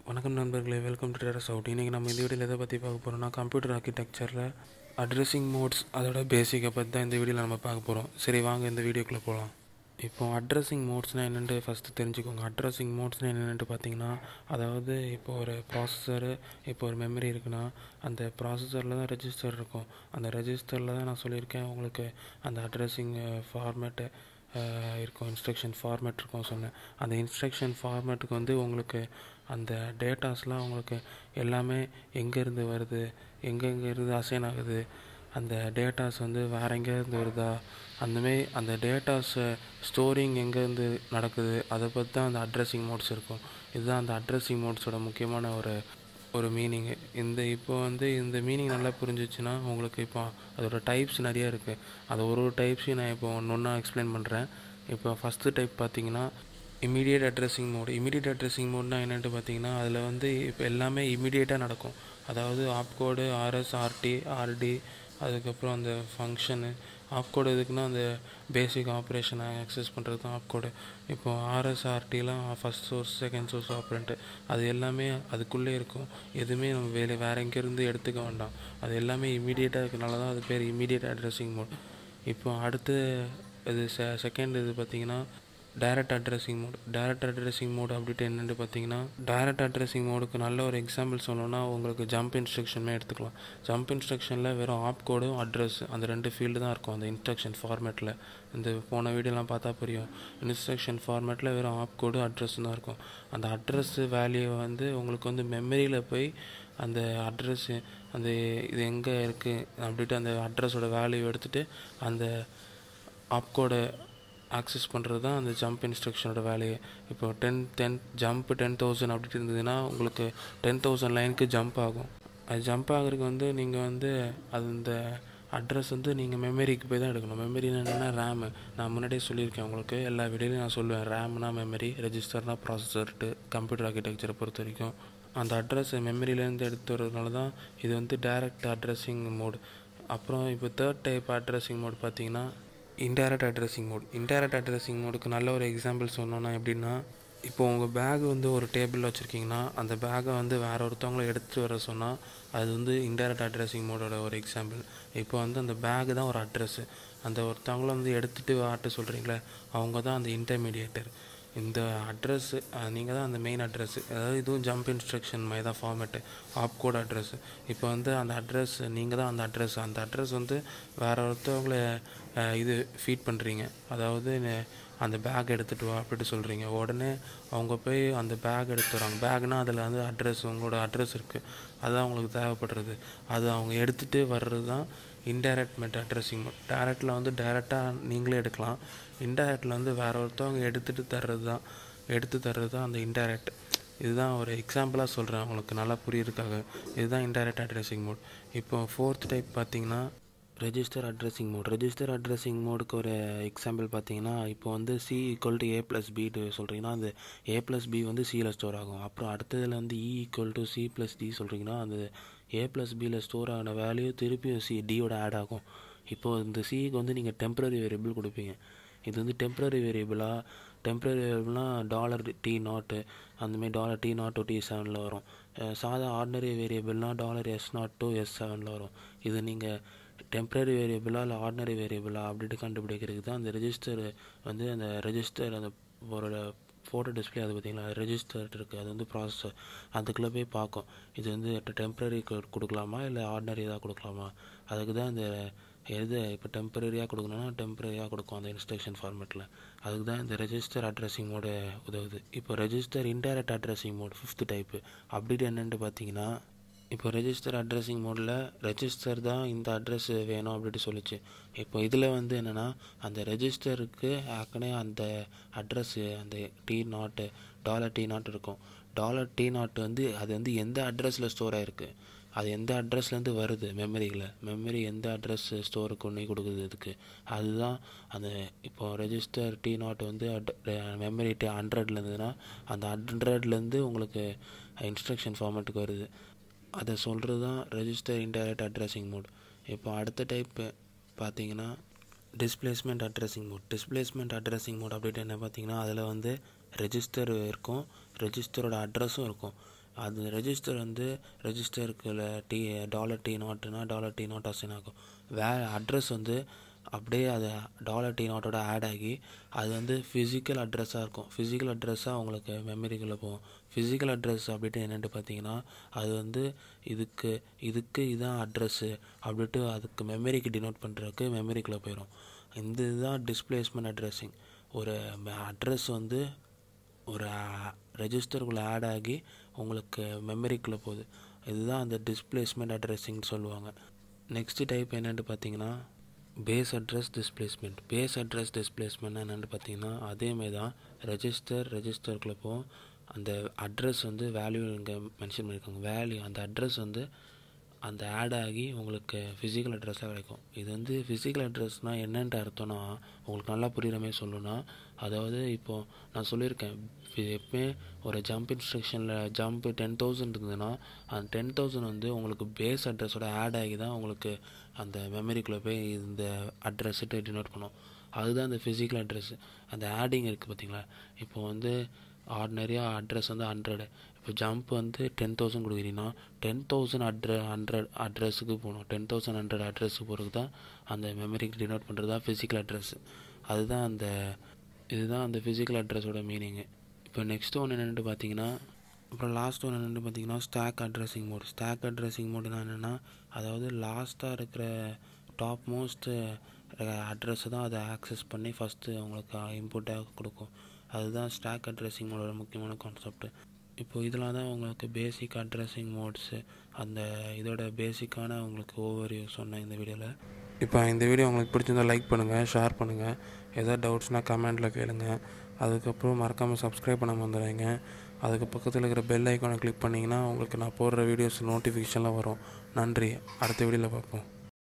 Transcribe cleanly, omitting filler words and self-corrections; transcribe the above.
வணக்கம் நண்பர்களே, welcome to terrace out. இன்றைக்கி நம்ம இந்த வீடியோவில் எதை பற்றி பார்க்க போகிறோம்னா, கம்ப்யூட்டர் ஆர்கிடெக்சரில் அட்ரஸிங் மோட்ஸ் அதோட பேசிக்கை பற்றி தான் இந்த வீடியோவில் நம்ம பார்க்க போகிறோம். சரி, வாங்க இந்த வீடியோக்குள்ளே போகலாம். இப்போது அட்ரஸிங் மோட்ஸ்னால் என்னென்னு ஃபஸ்ட்டு தெரிஞ்சுக்கோங்க. அட்ரஸிங் மோட்ஸ்னால் என்னென்னு பார்த்தீங்கன்னா, அதாவது இப்போ ஒரு ப்ராசஸரு, இப்போ ஒரு மெமரி இருக்குன்னா, அந்த ப்ராசஸரில் தான் ரெஜிஸ்டர் இருக்கும். அந்த ரெஜிஸ்டரில் தான் நான் சொல்லியிருக்கேன் உங்களுக்கு அந்த அட்ரஸிங் ஃபார்மேட்டு இருக்கும், இன்ஸ்ட்ரக்ஷன் ஃபார்மேட் இருக்கும் சொன்னேன். அந்த இன்ஸ்ட்ரக்ஷன் ஃபார்மேட்டுக்கு வந்து உங்களுக்கு அந்த டேட்டாஸ்லாம் உங்களுக்கு எல்லாமே எங்கேருந்து வருது, எங்கெங்கேருந்து அசைன் ஆகுது, அந்த டேட்டாஸ் வந்து வேறு எங்கேருந்து வருதா, அந்தமாரி அந்த டேட்டாஸை ஸ்டோரிங் எங்கேருந்து நடக்குது, அதை பற்றி தான் அந்த அட்ரஸிங் மோட்ஸ் இருக்கும். இதுதான் அந்த அட்ரஸிங் மோட்ஸோட முக்கியமான ஒரு மீனிங்கு. இப்போ வந்து இந்த மீனிங் நல்லா புரிஞ்சிச்சுன்னா உங்களுக்கு இப்போ அதோடய டைப்ஸ் நிறைய இருக்குது. அது ஒரு டைப்ஸையும் நான் இப்போ ஒன்றா எக்ஸ்பிளைன் பண்ணுறேன். இப்போ ஃபஸ்ட்டு டைப் பார்த்தீங்கன்னா immediate addressing mode. Immediate addressing மோட்னா என்னென்னு பார்த்தீங்கன்னா, அதில் வந்து இப்போ எல்லாமே இமீடியட்டாக நடக்கும். அதாவது ஆப்கோடு, ஆர்எஸ், ஆர்டி, ஆர்டி, அதுக்கப்புறம் அந்த ஃபங்க்ஷனு. ஆப்கோடு எதுக்குன்னா அந்த பேசிக் ஆப்ரேஷனை ஆக்சஸ் பண்ணுறது தான் ஆப்கோடு. இப்போது ஆர்எஸ், ஆர்டிலாம் first source, second source operand, அது எல்லாமே அதுக்குள்ளே இருக்கும். எதுவுமே நம்ம வேறு எங்கேருந்து எடுத்துக்க வேண்டாம். அது எல்லாமே இமீடியட்டாக இருக்கனால தான் அது பேர் இமீடியட் அட்ரஸிங் மோட். இப்போ அடுத்து இது செகண்ட் இது பார்த்திங்கன்னா direct addressing mode. Direct addressing mode அப்படின்ட்டு என்னென்னு பார்த்தீங்கன்னா, டைரக்ட் அட்ரஸிங் மோடுக்கு நல்ல ஒரு எக்ஸாம்பிள் சொல்லணும்னா உங்களுக்கு ஜம்ப் இன்ஸ்ட்ரக்ஷனுமே எடுத்துக்கலாம். ஜம்ப் இன்ஸ்ட்ரக்ஷனில் வெறும் ஆப் கோடும் அட்ரஸ் அந்த ரெண்டு ஃபீல்டு தான் இருக்கும் அந்த இன்ஸ்ட்ரக்ஷன் ஃபார்மேட்டில். இந்த போன வீடியோலாம் பார்த்தா புரியும். இன்ஸ்ட்ரக்ஷன் ஃபார்மேட்டில் வெறும் ஆப் கோடு அட்ரஸ் தான் இருக்கும். அந்த அட்ரஸ் வேல்யூவை வந்து உங்களுக்கு வந்து மெமரியில் போய் அந்த அட்ரஸ்ஸு அந்த இது எங்கே இருக்குது அப்படின்ட்டு அந்த அட்ரஸோட வேல்யூ எடுத்துகிட்டு அந்த ஆப்கோடை ஆக்சஸ் பண்ணுறது தான் அந்த ஜம்ப் இன்ஸ்ட்ரக்ஷனோட வேலையை. இப்போ ஜம்ப் 10,000 அப்படி இருந்ததுன்னா உங்களுக்கு 10,000 லைனுக்கு ஜம்ப் ஆகும். அது ஜம்ப் ஆகிறதுக்கு வந்து நீங்கள் வந்து அந்த அட்ரஸ் வந்து நீங்கள் மெமரிக்கு போய் தான் எடுக்கணும். மெமரின்னு என்னென்னா ரேமு. நான் முன்னாடியே சொல்லியிருக்கேன் உங்களுக்கு, எல்லா வீடியோலையும் நான் சொல்லுவேன். ரேம்னா மெமரி, ரெஜிஸ்டர்னால் ப்ராசஸர்ட்டு கம்ப்யூட்டர் ஆர்கிடெக்சரை பொறுத்த வரைக்கும் அந்த அட்ரஸை மெமரியிலேருந்து எடுத்து வரதுனால தான் இது வந்து டைரக்ட் அட்ரஸிங் மோடு. அப்புறம் இப்போ தேர்ட் டைப் அட்ரஸிங் மோடு பார்த்தீங்கன்னா indirect addressing mode. Indirect addressing மோடுக்கு நல்ல ஒரு எக்ஸாம்பிள் சொன்னோன்னா எப்படின்னா, இப்போது உங்கள் பேக் வந்து ஒரு டேபிளில் வச்சுருக்கீங்கன்னா அந்த பேக்கை வந்து வேறு ஒருத்தவங்கள எடுத்துகிட்டு வர சொன்னால் அது வந்து இன்டைரக்ட் அட்ரஸிங் மோடோட ஒரு எக்ஸாம்பிள். இப்போ வந்து அந்த பேக்கு தான் ஒரு அட்ரஸ்ஸு. அந்த ஒருத்தவங்கள வந்து எடுத்துகிட்டு வாட்ட சொல்கிறீங்களே, அவங்க தான் அந்த இன்டர்மீடியேட்டர். இந்த அட்ரஸ்ஸு நீங்கள் தான் அந்த மெயின் அட்ரஸ்ஸு. அதாவது இதுவும் ஜம்ப் இன்ஸ்ட்ரக்ஷன் மாதிரி தான் ஃபார்மேட்டு, ஆப்கோட் அட்ரஸ்ஸு. இப்போ வந்து அந்த அட்ரஸ் நீங்கள் தான் அந்த அட்ரஸ். அந்த அட்ரஸ் வந்து வேறு ஒருத்தவங்கள இது ஃபீட் பண்ணுறீங்க. அதாவது அந்த பேக் எடுத்துகிட்டு வா அப்படின்ட்டு சொல்கிறீங்க. உடனே அவங்க போய் அந்த பேக் எடுத்துட்டு வராங்க. பேக்னால் அதில் வந்து அட்ரஸ், உங்களோட அட்ரஸ் இருக்குது, அதுதான் அவங்களுக்கு தேவைப்படுறது. அது அவங்க எடுத்துகிட்டு வர்றது தான் இன்டைரக்ட் மெட் அட்ரஸிங் மோட். டைரக்டில் வந்து டைரெக்டாக நீங்களே எடுக்கலாம். இன்டைரக்டில் வந்து வேறு ஒருத்தவங்க எடுத்து தர்றது தான் அந்த இன்டைரக்ட். இதுதான் ஒரு எக்ஸாம்பிளாக சொல்கிறேன் உங்களுக்கு நல்லா புரியுறதுக்காக. இதுதான் இன்டைரக்ட் அட்ரஸிங் மோட். இப்போ ஃபோர்த் டைப் பார்த்தீங்கன்னா register addressing mode. Register addressing மோடுக்கு ஒரு எக்ஸாம்பிள் பார்த்தீங்கன்னா, இப்போ வந்து C = A+B சொல்கிறீங்கன்னா அந்த A+B வந்து Cயில் ஸ்டோர் ஆகும். அப்புறம் அடுத்ததில் வந்து E = C+D சொல்கிறீங்கன்னா அந்த A+Bயில் ஸ்டோர் ஆன வேல்யூ திருப்பியும் Dயோட ஆட் ஆகும். இப்போது இந்த Cக்கு வந்து நீங்கள் டெம்பரரி வேரியபிள் கொடுப்பீங்க. இது வந்து டெம்பரரி வேரியபிளாக $T0 அந்தமாரி $T0 T7 வரும். சாதா ஆர்டினரி வேரியபிள்னால் $S0 S7 வரும். இது நீங்கள் டெம்பரரி வேரியபிளா இல்லை ஆர்டினரி வேரியபிளா அப்படின்ட்டு கண்டுபிடிக்கிறதுக்கு தான் அந்த ரெஜிஸ்டர் வந்து அந்த ரெஜிஸ்டர் அந்த ஒரு ஃபோட்டோ டிஸ்பிளே அது பார்த்திங்களா, ரெஜிஸ்டர் இருக்குது, அது வந்து ப்ராசஸர் அதுக்குள்ளே போய் பார்க்கும். இது வந்து டெம்பரரி கொடுக்கலாமா இல்லை ஆர்டினரி தான் கொடுக்கலாமா. அதுக்கு தான் இந்த இப்போ டெம்பரரியாக கொடுக்கணும்னா டெம்பரரியாக கொடுக்கும் அந்த இன்ஸ்ட்ரக்ஷன் ஃபார்மேட்டில். அதுக்கு தான் இந்த ரெஜிஸ்டர் அட்ரஸிங் மோடு உதவுது. இப்போ register indirect addressing mode fifth type. அப்படின்ட்டு என்னென்னு பார்த்தீங்கன்னா, இப்போ ரெஜிஸ்டர் அட்ரஸிங் மோடில் ரெஜிஸ்டர் தான் இந்த அட்ரஸ் வேணும் அப்படின்ட்டு சொல்லிச்சு. இப்போ இதில் வந்து என்னென்னா, அந்த ரெஜிஸ்டருக்கு ஏற்கனவே அந்த அட்ரஸ்ஸு அந்த $T0 இருக்கும். $T0 வந்து அது வந்து எந்த அட்ரஸில் ஸ்டோர் ஆகிருக்கு, அது எந்த அட்ரஸ்லேருந்து வருது, மெமரி எந்த அட்ரஸ் ஸ்டோருக்கு கொண்டு கொடுக்குது இதுக்கு, அதுதான் அந்த இப்போ ரெஜிஸ்டர் T0 வந்து மெமரி 100 இருந்ததுன்னா அந்த 100லேருந்து உங்களுக்கு இன்ஸ்ட்ரக்ஷன் ஃபார்மேட்டுக்கு வருது. அதை சொல்கிறது தான் ரெஜிஸ்டர் இன்டைரக்ட் அட்ரஸிங் மோட். இப்போ அடுத்த டைப்பு பார்த்தீங்கன்னா displacement addressing mode. Displacement addressing mode அப்படின்ட்டு என்ன பார்த்தீங்கன்னா, அதில் வந்து ரெஜிஸ்டர் இருக்கும், ரெஜிஸ்டரோட அட்ரஸும் இருக்கும். அது ரெஜிஸ்டர் வந்து ரெஜிஸ்டருக்கு $T $T0 அசைன் ஆகும். அட்ரஸ் வந்து அப்படியே அது $T0 ஆட் ஆகி அது வந்து ஃபிசிக்கல் அட்ரஸாக இருக்கும். ஃபிசிக்கல் அட்ரஸாக உங்களுக்கு மெமரிக்குள்ளே போகும். ஃபிசிக்கல் அட்ரஸ் அப்படின்ட்டு என்னென்னு பார்த்தீங்கன்னா அது வந்து இதுக்கு இதான் அட்ரஸ்ஸு அப்படின்ட்டு அதுக்கு மெமரிக்கு டினோட் பண்ணுறதுக்கு மெமரிக்குள்ளே போயிடும். இந்த இதுதான் டிஸ்பிளேஸ்மெண்ட் அட்ரஸிங். ஒரு அட்ரஸ் வந்து ஒரு ரெஜிஸ்டருக்குள்ளே ஆட் ஆகி உங்களுக்கு மெமரிக்குள்ளே போகுது. இதுதான் அந்த டிஸ்பிளேஸ்மெண்ட் அட்ரஸிங்னு சொல்லுவாங்க. நெக்ஸ்ட் டைப் என்னென்னு பார்த்தீங்கன்னா பேஸ் அட்ரஸ் டிஸ்பிளேஸ்மெண்ட் என்னென்னு பார்த்தீங்கன்னா அதேமாதிரி தான் ரெஜிஸ்டருக்குள்ளே போகும். அந்த அட்ரஸ் வந்து வேல்யூ இங்கே மென்ஷன் பண்ணியிருக்காங்க. அந்த அட்ரஸ் வந்து அந்த ஆட் ஆகி உங்களுக்கு ஃபிசிக்கல் அட்ரஸாக கிடைக்கும். இது வந்து ஃபிசிக்கல் அட்ரஸ்னால் என்னென்ட்டு அர்த்தம்னா உங்களுக்கு நல்லா புரிகிற மாதிரி சொல்லணும்னா, அதாவது இப்போது நான் சொல்லியிருக்கேன் எப்பவுமே ஒரு ஜம்ப் இன்ஸ்ட்ரக்ஷனில் ஜம்ப் 10,000 இருந்ததுன்னா அந்த 10,000 வந்து உங்களுக்கு பேஸ் அட்ரஸோட ஆட் ஆகி தான் உங்களுக்கு அந்த மெமரிக்குள்ளே போய் இந்த அட்ரஸ்ட்டு டினோட் பண்ணும். அதுதான் அந்த ஃபிசிக்கல் அட்ரஸ். அந்த ஆடிங் இருக்குது பார்த்தீங்களா. இப்போ வந்து ஆர்டினரியாக அட்ரஸ் வந்து 100. இப்போ ஜம்ப் வந்து 10,000 கொடுக்குறீங்கன்னா 10,000 அட்ரஸுக்கு போகணும். 10,100 அட்ரஸுக்கு போகிறது தான் அந்த மெமரிக்கு டினோட் பண்ணுறது தான் ஃபிசிக்கல் அட்ரஸ். இதுதான் அந்த ஃபிசிக்கல் அட்ரஸோட மீனிங்கு. இப்போ நெக்ஸ்ட் ஒன்று என்னென்னு பார்த்தீங்கன்னா அப்புறம் லாஸ்ட் ஒன்று என்னென்னு பார்த்தீங்கன்னா ஸ்டாக் அட்ரஸிங் மோடுனா என்னென்னா அதாவது லாஸ்ட்டாக இருக்கிற டாப் மோஸ்ட் அட்ரஸை தான் அதை ஆக்சஸ் பண்ணி ஃபஸ்ட்டு உங்களுக்கு இன்புட்டாக கொடுக்கும். அதுதான் ஸ்டாக் அட்ரஸிங் மோடோட முக்கியமான கான்செப்ட். இப்போ இதெல்லாம் தான் உங்களுக்கு பேசிக் அட்ரஸிங் மோட்ஸு. அந்த இதோட பேசிக்கான உங்களுக்கு ஓவர்வியூ சொன்னேன் இந்த வீடியோவில். இப்போ இந்த வீடியோ உங்களுக்கு பிடிச்சிருந்தால் லைக் பண்ணுங்கள், ஷேர் பண்ணுங்கள். எதாவது டவுட்ஸ்னால் கமெண்ட்டில் கேளுங்க. அதுக்கப்புறம் மறக்காமல் சப்ஸ்கிரைப் பண்ணாமல் வந்துடுங்க. அதுக்கு பக்கத்தில் இருக்கிற பெல் ஐக்கானை கிளிக் பண்ணிங்கன்னா உங்களுக்கு நான் போடுற வீடியோஸ் நோட்டிஃபிகேஷன்லாம் வரும். நன்றி. அடுத்த வீடியோவில் பார்ப்போம்.